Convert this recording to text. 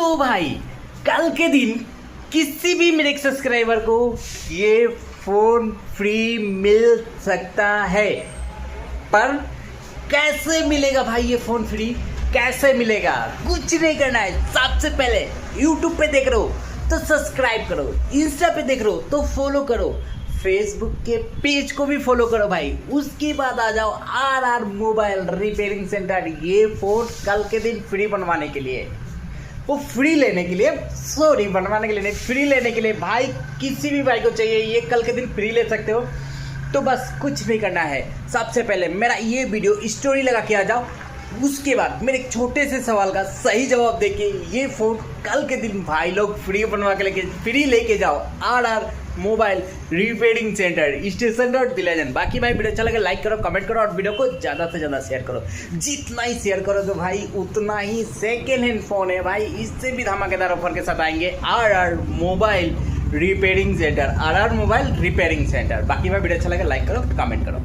तो भाई कल के दिन किसी भी मेरे सब्सक्राइबर को ये फोन फ्री मिल सकता है। पर कैसे मिलेगा भाई ये फोन फ्री? कैसे मिलेगा? कुछ नहीं करना है। सबसे पहले YouTube पे देख रहे हो तो सब्सक्राइब करो, इंस्टा पे देख रहे हो तो फॉलो करो, फेसबुक के पेज को भी फॉलो करो भाई। उसके बाद आ जाओ RR मोबाइल रिपेयरिंग सेंटर। ये फोन कल के दिन फ्री बनवाने के लिए, वो फ्री लेने के लिए, सॉरी बनवाने के लिए नहीं, फ्री लेने के लिए भाई। किसी भी भाई को चाहिए ये कल के दिन फ्री ले सकते हो। तो बस कुछ नहीं करना है। सबसे पहले मेरा ये वीडियो स्टोरी लगा के आ जाओ। उसके बाद मेरे एक छोटे से सवाल का सही जवाब देके ये फोन कल के दिन भाई लोग फ्री बनवा के फ्री लेके जाओ RR mobile repairing centre, station road दिलाजन। बाकी भाई वीडियो अच्छा लगे लाइक करो, कमेंट करो और वीडियो को ज़्यादा से ज़्यादा शेयर करो। जितना ही शेयर करोगे भाई उतना ही सेकेंड हैंड फ़ोन है भाई, इससे भी धमाकेदार ऑफर के साथ आएंगे RR mobile repairing centre, RR mobile repairing centre. बाकी भाई वीडियो अच्छा लगे लाइक करो, कमेंट करो।